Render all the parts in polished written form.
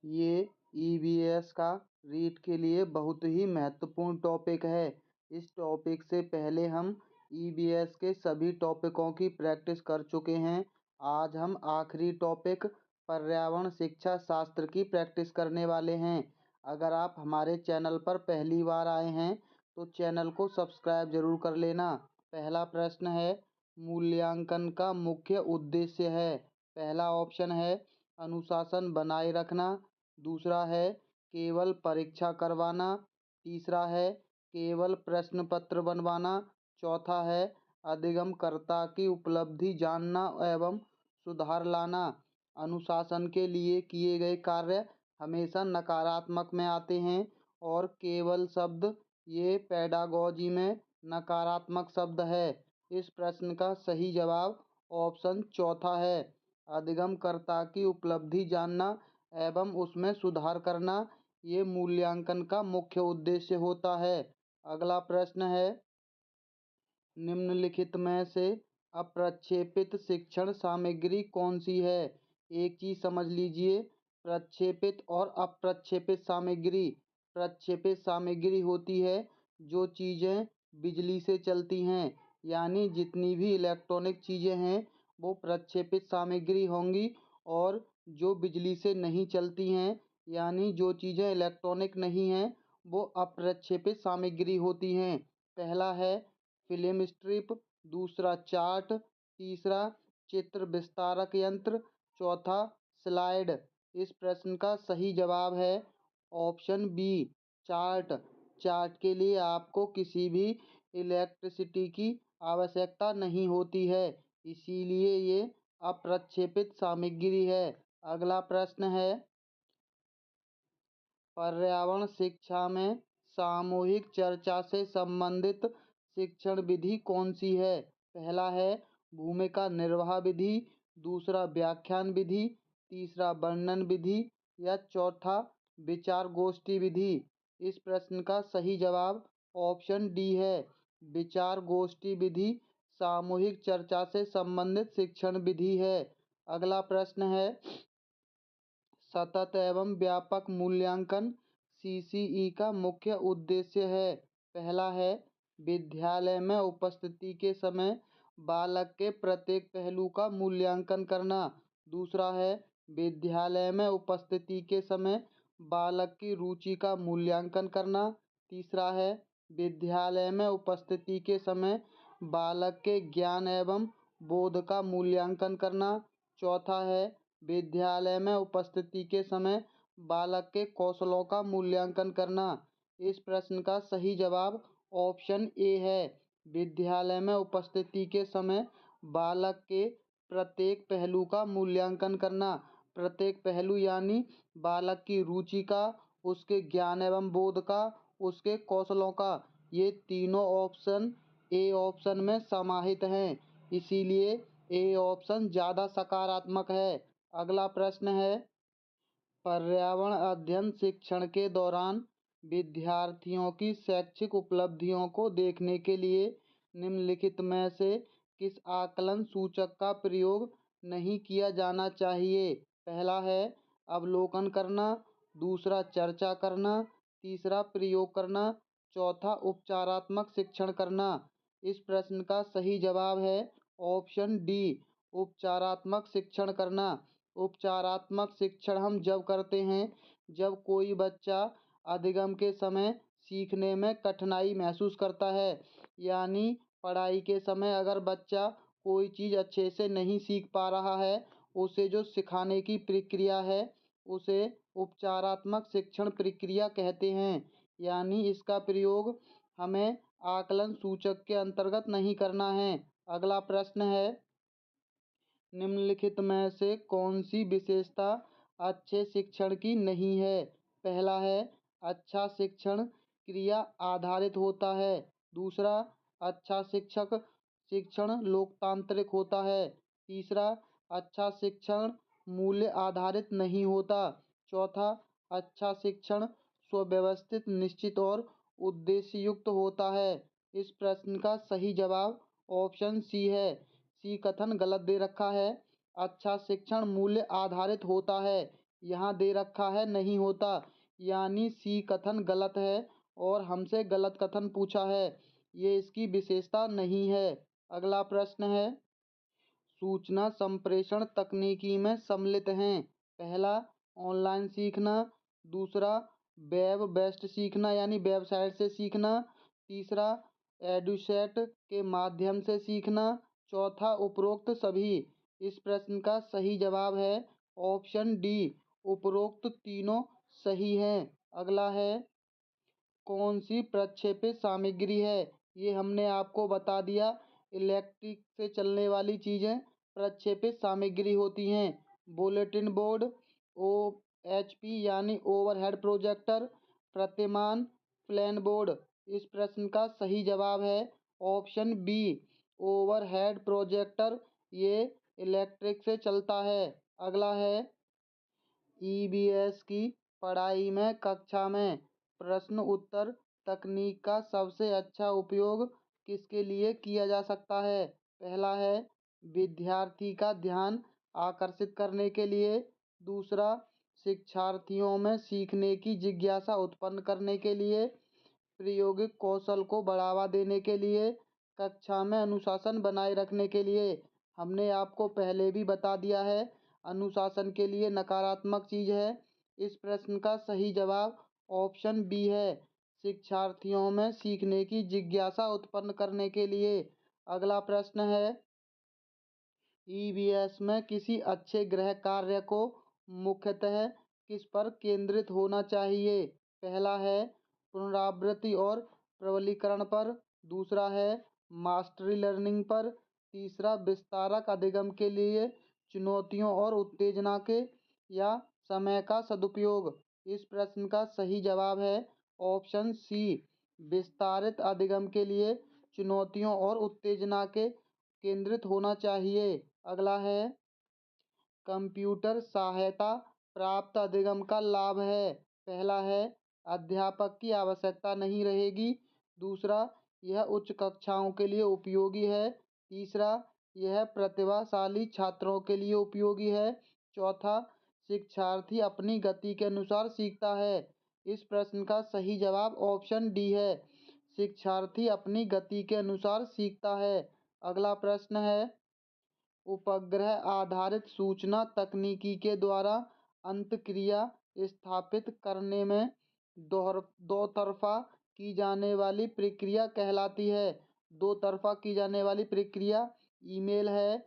ये ईवीएस का रीट के लिए बहुत ही महत्वपूर्ण टॉपिक है। इस टॉपिक से पहले हम ईवीएस के सभी टॉपिकों की प्रैक्टिस कर चुके हैं। आज हम आखिरी टॉपिक पर्यावरण शिक्षा शास्त्र की प्रैक्टिस करने वाले हैं। अगर आप हमारे चैनल पर पहली बार आए हैं तो चैनल को सब्सक्राइब जरूर कर लेना। पहला प्रश्न है, मूल्यांकन का मुख्य उद्देश्य है। पहला ऑप्शन है अनुशासन बनाए रखना। दूसरा है केवल परीक्षा करवाना। तीसरा है केवल प्रश्न पत्र बनवाना। चौथा है अधिगमकर्ता की उपलब्धि जानना एवं सुधार लाना। अनुशासन के लिए किए गए कार्य हमेशा नकारात्मक में आते हैं और केवल शब्द ये पेडागॉजी में नकारात्मक शब्द है। इस प्रश्न का सही जवाब ऑप्शन चौथा है। अधिगमकर्ता की उपलब्धि जानना एवं उसमें सुधार करना ये मूल्यांकन का मुख्य उद्देश्य होता है। अगला प्रश्न है, निम्नलिखित में से अप्रक्षेपित शिक्षण सामग्री कौन सी है। एक चीज समझ लीजिए, प्रक्षेपित और अप्रक्षेपित सामग्री। प्रक्षेपित सामग्री होती है जो चीज़ें बिजली से चलती हैं, यानी जितनी भी इलेक्ट्रॉनिक चीज़ें हैं वो प्रक्षेपित सामग्री होंगी। और जो बिजली से नहीं चलती हैं, यानी जो चीज़ें इलेक्ट्रॉनिक नहीं हैं, वो अप्रक्षेपित सामग्री होती हैं। पहला है फिल्म स्ट्रिप, दूसरा चार्ट, तीसरा चित्र विस्तारक यंत्र, चौथा स्लाइड। इस प्रश्न का सही जवाब है ऑप्शन बी, चार्ट। चार्ट के लिए आपको किसी भी इलेक्ट्रिसिटी की आवश्यकता नहीं होती है, इसीलिए ये अप्रक्षेपित सामग्री है। अगला प्रश्न है, पर्यावरण शिक्षा में सामूहिक चर्चा से संबंधित शिक्षण विधि कौन सी है। पहला है भूमिका निर्वाह विधि, दूसरा व्याख्यान विधि, तीसरा वर्णन विधि या चौथा विचार गोष्ठी विधि। इस प्रश्न का सही जवाब ऑप्शन डी है, विचार गोष्ठी विधि सामूहिक चर्चा से संबंधित शिक्षण विधि है। अगला प्रश्न है, सतत एवं व्यापक मूल्यांकन सीसीई का मुख्य उद्देश्य है। पहला है विद्यालय में उपस्थिति के समय बालक के प्रत्येक पहलू का मूल्यांकन करना। दूसरा है विद्यालय में उपस्थिति के समय बालक की रुचि का मूल्यांकन करना। तीसरा है विद्यालय में उपस्थिति के समय बालक के ज्ञान एवं बोध का मूल्यांकन करना। चौथा है विद्यालय में उपस्थिति के समय बालक के कौशलों का मूल्यांकन करना। इस प्रश्न का सही जवाब ऑप्शन ए है, विद्यालय में उपस्थिति के समय बालक के प्रत्येक पहलू का मूल्यांकन करना। प्रत्येक पहलू यानी बालक की रुचि का, उसके ज्ञान एवं बोध का, उसके कौशलों का। ये तीनों ऑप्शन ए ऑप्शन में समाहित हैं, इसीलिए ए ऑप्शन ज़्यादा सकारात्मक है। अगला प्रश्न है, पर्यावरण अध्ययन शिक्षण के दौरान विद्यार्थियों की शैक्षिक उपलब्धियों को देखने के लिए निम्नलिखित में से किस आकलन सूचक का प्रयोग नहीं किया जाना चाहिए। पहला है अवलोकन करना, दूसरा चर्चा करना, तीसरा प्रयोग करना, चौथा उपचारात्मक शिक्षण करना। इस प्रश्न का सही जवाब है ऑप्शन डी, उपचारात्मक शिक्षण करना। उपचारात्मक शिक्षण हम जब करते हैं जब कोई बच्चा अधिगम के समय सीखने में कठिनाई महसूस करता है, यानी पढ़ाई के समय अगर बच्चा कोई चीज़ अच्छे से नहीं सीख पा रहा है, उसे जो सिखाने की प्रक्रिया है उसे उपचारात्मक शिक्षण प्रक्रिया कहते हैं। यानी इसका प्रयोग हमें आकलन सूचक के अंतर्गत नहीं करना है। अगला प्रश्न है, निम्नलिखित में से कौन सी विशेषता अच्छे शिक्षण की नहीं है। पहला है अच्छा शिक्षण क्रिया आधारित होता है। दूसरा, अच्छा शिक्षण लोकतांत्रिक होता है। तीसरा, अच्छा शिक्षण मूल्य आधारित नहीं होता। चौथा, अच्छा शिक्षण सुव्यवस्थित, निश्चित और उद्देश्य युक्त होता है। इस प्रश्न का सही जवाब ऑप्शन सी है। सी कथन गलत दे रखा है। अच्छा शिक्षण मूल्य आधारित होता है, यहाँ दे रखा है नहीं होता, यानी सी कथन गलत है और हमसे गलत कथन पूछा है। ये इसकी विशेषता नहीं है। अगला प्रश्न है, सूचना संप्रेषण तकनीकी में सम्मिलित हैं। पहला, ऑनलाइन सीखना। दूसरा, वेब बेस्ड सीखना यानी वेबसाइट से सीखना। तीसरा, एडुसेट के माध्यम से सीखना। चौथा, उपरोक्त सभी। इस प्रश्न का सही जवाब है ऑप्शन डी, उपरोक्त तीनों सही हैं। अगला है, कौन सी प्रक्षेपित सामग्री है? ये हमने आपको बता दिया। इलेक्ट्रिक से चलने वाली चीज़ें प्रक्षेपित सामग्री होती हैं। बुलेटिन बोर्ड, OHP यानी ओवरहेड प्रोजेक्टर, प्रतिमान, प्लेन बोर्ड। इस प्रश्न का सही जवाब है ऑप्शन बी, ओवरहेड प्रोजेक्टर। ये इलेक्ट्रिक से चलता है। अगला है, EVS की पढ़ाई में कक्षा में प्रश्न उत्तर तकनीक का सबसे अच्छा उपयोग किसके लिए किया जा सकता है? पहला है, विद्यार्थी का ध्यान आकर्षित करने के लिए। दूसरा, शिक्षार्थियों में सीखने की जिज्ञासा उत्पन्न करने के लिए। प्रायोगिक कौशल को बढ़ावा देने के लिए। कक्षा में अनुशासन बनाए रखने के लिए। हमने आपको पहले भी बता दिया है, अनुशासन के लिए नकारात्मक चीज़ है। इस प्रश्न का सही जवाब ऑप्शन बी है, शिक्षार्थियों में सीखने की जिज्ञासा उत्पन्न करने के लिए। अगला प्रश्न है, EVS में किसी अच्छे गृह कार्य को मुख्यतः किस पर केंद्रित होना चाहिए? पहला है, पुनरावृत्ति और प्रबलीकरण पर। दूसरा है, मास्टरी लर्निंग पर। तीसरा, विस्तारक अधिगम के लिए चुनौतियों और उत्तेजना के या समय का सदुपयोग। इस प्रश्न का सही जवाब है ऑप्शन सी, विस्तारित अधिगम के लिए चुनौतियों और उत्तेजना के केंद्रित होना चाहिए। अगला है, कंप्यूटर सहायता प्राप्त अधिगम का लाभ है। पहला है, अध्यापक की आवश्यकता नहीं रहेगी। दूसरा, यह उच्च कक्षाओं के लिए उपयोगी है। तीसरा, यह प्रतिभाशाली छात्रों के लिए उपयोगी है। चौथा, शिक्षार्थी अपनी गति के अनुसार सीखता है। इस प्रश्न का सही जवाब ऑप्शन डी है, शिक्षार्थी अपनी गति के अनुसार सीखता है। अगला प्रश्न है, उपग्रह आधारित सूचना तकनीकी के द्वारा अंतःक्रिया स्थापित करने में दो तरफ़ा की जाने वाली प्रक्रिया कहलाती है। दो तरफ़ा की जाने वाली प्रक्रिया ईमेल है,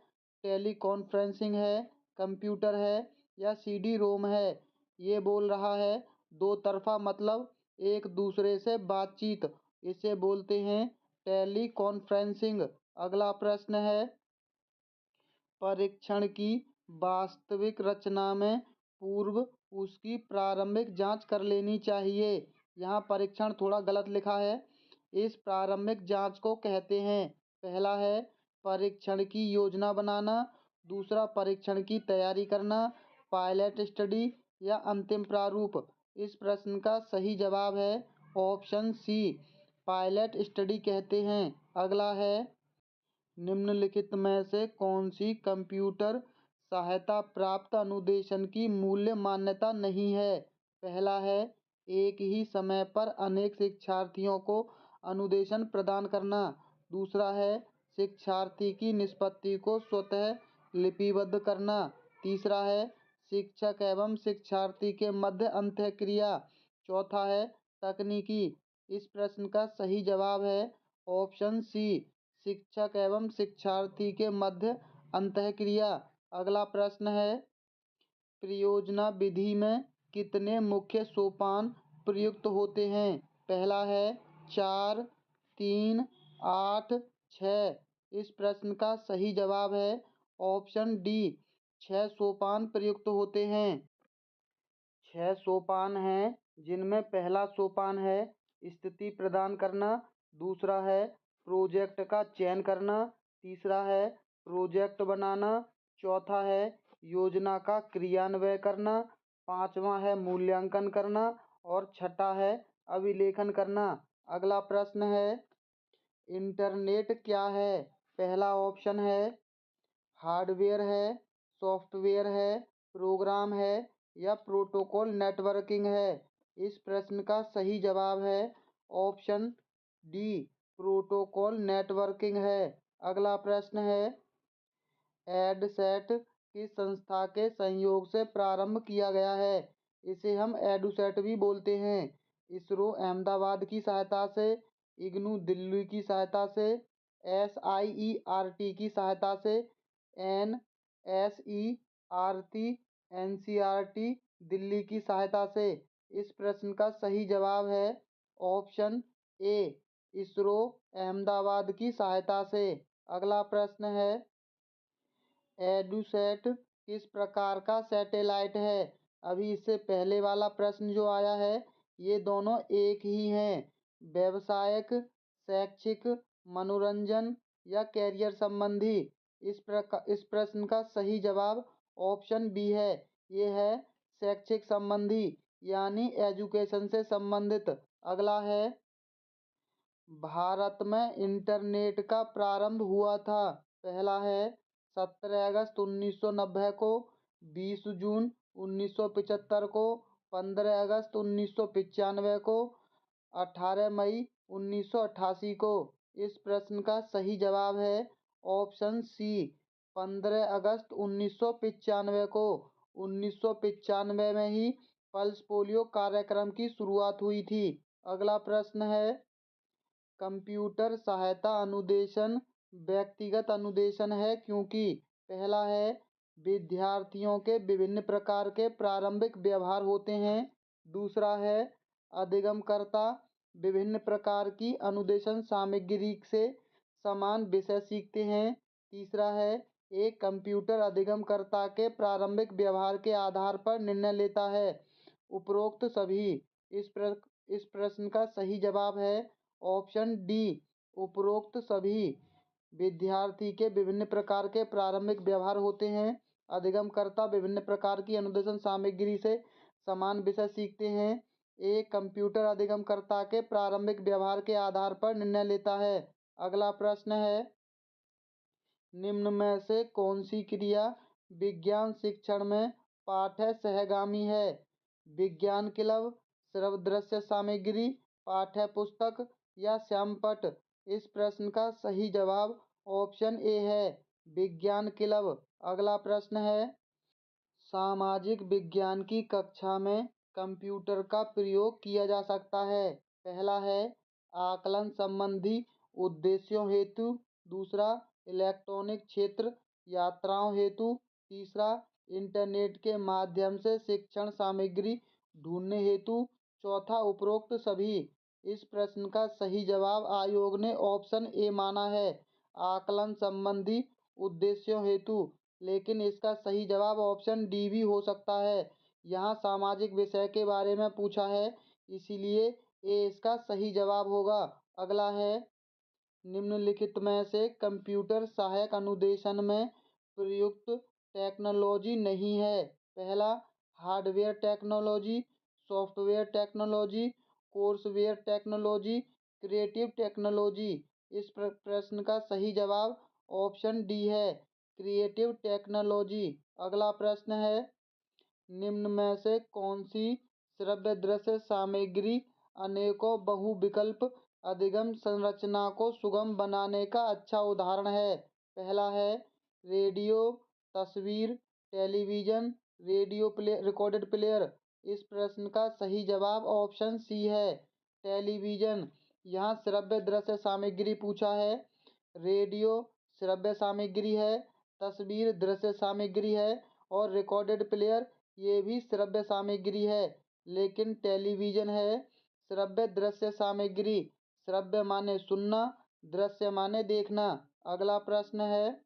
टेलीकॉन्फ्रेंसिंग है, कंप्यूटर है या CD-ROM है? ये बोल रहा है दो तरफ़ा मतलब एक दूसरे से बातचीत, इसे बोलते हैं टेलीकॉन्फ्रेंसिंग। अगला प्रश्न है, परीक्षण की वास्तविक रचना में पूर्व उसकी प्रारंभिक जांच कर लेनी चाहिए। यहाँ परीक्षण थोड़ा गलत लिखा है। इस प्रारंभिक जांच को कहते हैं, पहला है, परीक्षण की योजना बनाना। दूसरा, परीक्षण की तैयारी करना, पायलट स्टडी या अंतिम प्रारूप। इस प्रश्न का सही जवाब है ऑप्शन सी, पायलट स्टडी कहते हैं। अगला है, निम्नलिखित में से कौन सी कंप्यूटर सहायता प्राप्त अनुदेशन की मूल्य मान्यता नहीं है? पहला है, एक ही समय पर अनेक शिक्षार्थियों को अनुदेशन प्रदान करना। दूसरा है, शिक्षार्थी की निष्पत्ति को स्वतः लिपिबद्ध करना। तीसरा है, शिक्षक एवं शिक्षार्थी के मध्य अंतःक्रिया। चौथा है, तकनीकी। इस प्रश्न का सही जवाब है ऑप्शन सी, शिक्षक एवं शिक्षार्थी के मध्य अंतःक्रिया। अगला प्रश्न है, परियोजना विधि में कितने मुख्य सोपान प्रयुक्त होते हैं? पहला है, 4, 3, 8, 6। इस प्रश्न का सही जवाब है ऑप्शन डी, 6 सोपान प्रयुक्त होते हैं। 6 सोपान हैं, जिनमें पहला सोपान है स्थिति प्रदान करना। दूसरा है प्रोजेक्ट का चयन करना। तीसरा है प्रोजेक्ट बनाना। चौथा है योजना का क्रियान्वयन करना। पांचवा है मूल्यांकन करना और छठा है अभिलेखन करना। अगला प्रश्न है, इंटरनेट क्या है? पहला ऑप्शन है हार्डवेयर है, सॉफ्टवेयर है, प्रोग्राम है या प्रोटोकॉल नेटवर्किंग है? इस प्रश्न का सही जवाब है ऑप्शन डी, प्रोटोकॉल नेटवर्किंग है। अगला प्रश्न है, एडसेट किस संस्था के सहयोग से प्रारंभ किया गया है? इसे हम एडुसेट भी बोलते हैं। इसरो अहमदाबाद की सहायता से, इग्नू दिल्ली की सहायता से, SIERT की सहायता से, NSERT NCERT दिल्ली की सहायता से। इस प्रश्न का सही जवाब है ऑप्शन ए, इसरो अहमदाबाद की सहायता से। अगला प्रश्न है, एडुसेट किस प्रकार का सैटेलाइट है? अभी इससे पहले वाला प्रश्न जो आया है, ये दोनों एक ही हैं। व्यावसायिक, शैक्षिक, मनोरंजन या कैरियर संबंधी? इस प्रश्न का सही जवाब ऑप्शन बी है। ये है शैक्षिक संबंधी, यानी एजुकेशन से संबंधित। अगला है, भारत में इंटरनेट का प्रारंभ हुआ था। पहला है 17 अगस्त 1990 को, 20 जून 1975 को, 15 अगस्त 1995 को, 18 मई 1988 को। इस प्रश्न का सही जवाब है ऑप्शन सी, 15 अगस्त 1995 को। 1995 में ही पल्स पोलियो कार्यक्रम की शुरुआत हुई थी। अगला प्रश्न है, कंप्यूटर सहायता अनुदेशन व्यक्तिगत अनुदेशन है क्योंकि? पहला है, विद्यार्थियों के विभिन्न प्रकार के प्रारंभिक व्यवहार होते हैं। दूसरा है, अधिगमकर्ता विभिन्न प्रकार की अनुदेशन सामग्री से समान विषय सीखते हैं। तीसरा है, एक कंप्यूटर अधिगमकर्ता के प्रारंभिक व्यवहार के आधार पर निर्णय लेता है। उपरोक्त सभी। इस प्रश्न का सही जवाब है ऑप्शन डी, उपरोक्त सभी। विद्यार्थी के विभिन्न प्रकार के प्रारंभिक व्यवहार होते हैं। अधिगमकर्ता विभिन्न प्रकार की अनुदेशन सामग्री से समान विषय सीखते हैं। एक कंप्यूटर अधिगमकर्ता के प्रारंभिक व्यवहार के आधार पर निर्णय लेता है। अगला प्रश्न है, निम्न में से कौन सी क्रिया विज्ञान शिक्षण में पाठ्य सहगामी है? विज्ञान क्लब, श्रव्य दृश्य सामग्री, पाठ्य पुस्तक या श्यामपट्ट? इस प्रश्न का सही जवाब ऑप्शन ए है, विज्ञान क्लब। अगला प्रश्न है, सामाजिक विज्ञान की कक्षा में कंप्यूटर का प्रयोग किया जा सकता है। पहला है, आकलन संबंधी उद्देश्यों हेतु। दूसरा, इलेक्ट्रॉनिक क्षेत्र यात्राओं हेतु। तीसरा, इंटरनेट के माध्यम से शिक्षण सामग्री ढूंढने हेतु। चौथा, उपरोक्त सभी। इस प्रश्न का सही जवाब आयोग ने ऑप्शन ए माना है, आकलन संबंधी उद्देश्यों हेतु। लेकिन इसका सही जवाब ऑप्शन डी भी हो सकता है। यहाँ सामाजिक विषय के बारे में पूछा है, इसीलिए ए इसका सही जवाब होगा। अगला है, निम्नलिखित में से कंप्यूटर सहायक अनुदेशन में प्रयुक्त टेक्नोलॉजी नहीं है। पहला, hardware technology, software technology, courseware technology, creative technology? इस प्रश्न का सही जवाब ऑप्शन डी है, क्रिएटिव टेक्नोलॉजी। अगला प्रश्न है, निम्न में से कौन सी श्रव्य दृश्य सामग्री अनेकों बहुविकल्प अधिगम संरचना को सुगम बनाने का अच्छा उदाहरण है? पहला है, रेडियो, तस्वीर, टेलीविजन, रिकॉर्डेड प्लेयर? इस प्रश्न का सही जवाब ऑप्शन सी है, टेलीविजन। यहाँ श्रव्य दृश्य सामग्री पूछा है। रेडियो श्रव्य सामग्री है, तस्वीर दृश्य सामग्री है और रिकॉर्डेड प्लेयर ये भी श्रव्य सामग्री है। लेकिन टेलीविजन है श्रव्य दृश्य सामग्री। श्रव्य माने सुनना, दृश्य माने देखना। अगला प्रश्न है,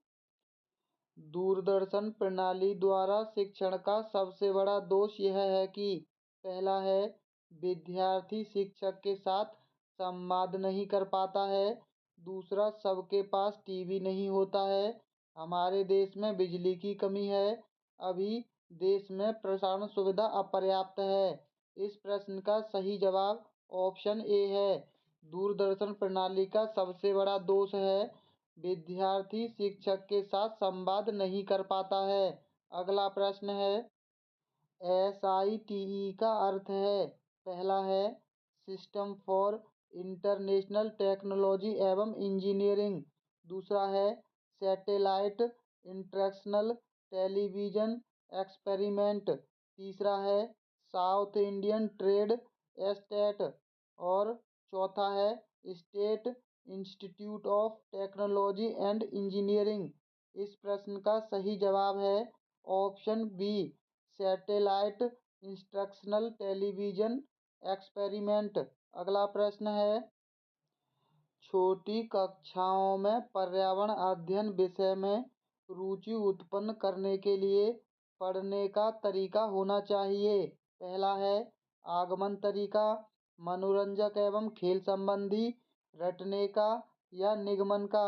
दूरदर्शन प्रणाली द्वारा शिक्षण का सबसे बड़ा दोष यह है कि? पहला है, विद्यार्थी शिक्षक के साथ संवाद नहीं कर पाता है। दूसरा, सबके पास टीवी नहीं होता है। हमारे देश में बिजली की कमी है। अभी देश में प्रसारण सुविधा अपर्याप्त है। इस प्रश्न का सही जवाब ऑप्शन ए है, दूरदर्शन प्रणाली का सबसे बड़ा दोष है, विद्यार्थी शिक्षक के साथ संवाद नहीं कर पाता है। अगला प्रश्न है, SITE का अर्थ है, पहला है सिस्टम फॉर इंटरनेशनल टेक्नोलॉजी एवं इंजीनियरिंग, दूसरा है सैटेलाइट इंटरनेशनल टेलीविजन एक्सपेरिमेंट, तीसरा है साउथ इंडियन ट्रेड एस्टेट और चौथा है state institute of technology and engineering. इस प्रश्न का सही जवाब है option B, satellite instructional television experiment. अगला प्रश्न है, छोटी कक्षाओं में पर्यावरण अध्ययन विषय में रुचि उत्पन्न करने के लिए पढ़ने का तरीका होना चाहिए। पहला है आगमन तरीका, मनोरंजक एवं खेल संबंधी, रटने का या निगमन का।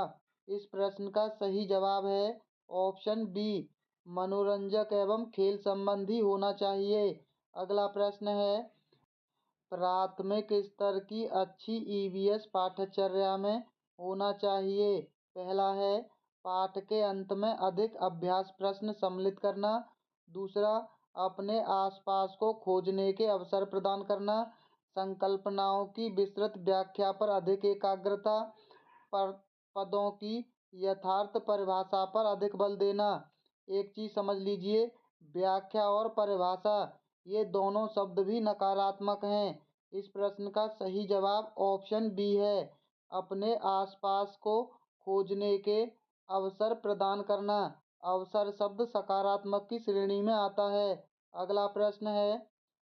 इस प्रश्न का सही जवाब है ऑप्शन बी, मनोरंजक एवं खेल संबंधी होना चाहिए। अगला प्रश्न है, प्राथमिक स्तर की अच्छी EVS पाठ्यचर्या में होना चाहिए। पहला है पाठ के अंत में अधिक अभ्यास प्रश्न सम्मिलित करना, दूसरा अपने आसपास को खोजने के अवसर प्रदान करना, संकल्पनाओं की विस्तृत व्याख्या पर अधिक एकाग्रता, पर पदों की यथार्थ परिभाषा पर अधिक बल देना। एक चीज समझ लीजिए, व्याख्या और परिभाषा ये दोनों शब्द भी नकारात्मक हैं। इस प्रश्न का सही जवाब ऑप्शन बी है, अपने आसपास को खोजने के अवसर प्रदान करना। अवसर शब्द सकारात्मक की श्रेणी में आता है। अगला प्रश्न है,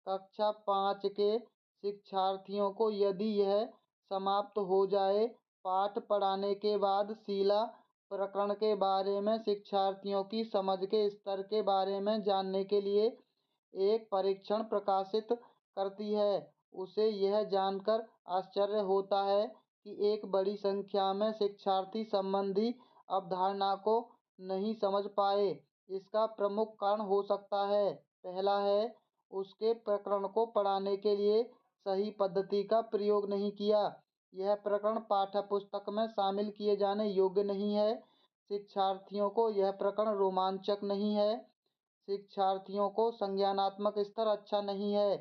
कक्षा 5 के शिक्षार्थियों को यदि यह समाप्त हो जाए, पाठ पढ़ाने के बाद शीला प्रकरण के बारे में शिक्षार्थियों की समझ के स्तर के बारे में जानने के लिए एक परीक्षण प्रकाशित करती है, उसे यह जानकर आश्चर्य होता है कि एक बड़ी संख्या में शिक्षार्थी संबंधी अवधारणा को नहीं समझ पाए। इसका प्रमुख कारण हो सकता है, पहला है उसके प्रकरण को पढ़ाने के लिए सही पद्धति का प्रयोग नहीं किया, यह प्रकरण पाठ्यपुस्तक में शामिल किए जाने योग्य नहीं है, शिक्षार्थियों को यह प्रकरण रोमांचक नहीं है, शिक्षार्थियों को संज्ञानात्मक स्तर अच्छा नहीं है।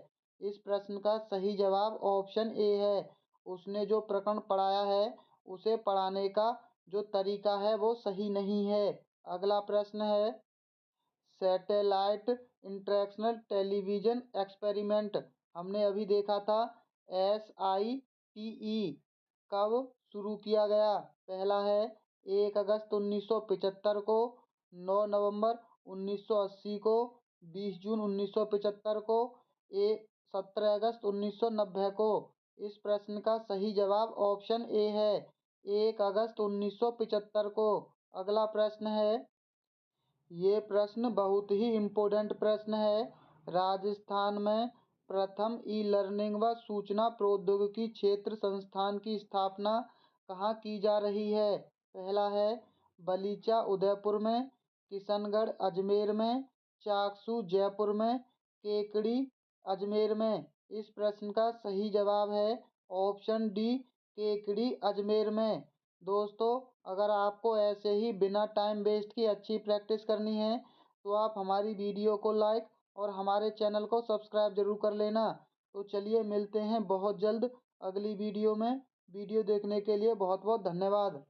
इस प्रश्न का सही जवाब ऑप्शन ए है, उसने जो प्रकरण पढ़ाया है उसे पढ़ाने का जो तरीका है वो सही नहीं है। अगला प्रश्न है, सैटेलाइट इंटरनेशनल टेलीविजन एक्सपेरिमेंट हमने अभी देखा था, SITE कब शुरू किया गया? पहला है 1 अगस्त 1975 को, 9 नवंबर 1980 को, 20 जून 1975 को, 17 अगस्त 1990 को। इस प्रश्न का सही जवाब ऑप्शन ए है, 1 अगस्त 1975 को। अगला प्रश्न है, ये प्रश्न बहुत ही इम्पोर्टेंट प्रश्न है, राजस्थान में प्रथम ई-लर्निंग व सूचना प्रौद्योगिकी क्षेत्र संस्थान की स्थापना कहाँ की जा रही है? पहला है बलीचा उदयपुर में, किशनगढ़ अजमेर में, चाकसू जयपुर में, केकड़ी अजमेर में। इस प्रश्न का सही जवाब है ऑप्शन डी, केकड़ी अजमेर में। दोस्तों, अगर आपको ऐसे ही बिना टाइम वेस्ट की अच्छी प्रैक्टिस करनी है तो आप हमारी वीडियो को लाइक और हमारे चैनल को सब्सक्राइब जरूर कर लेना। तो चलिए मिलते हैं बहुत जल्द अगली वीडियो में। वीडियो देखने के लिए बहुत बहुत धन्यवाद।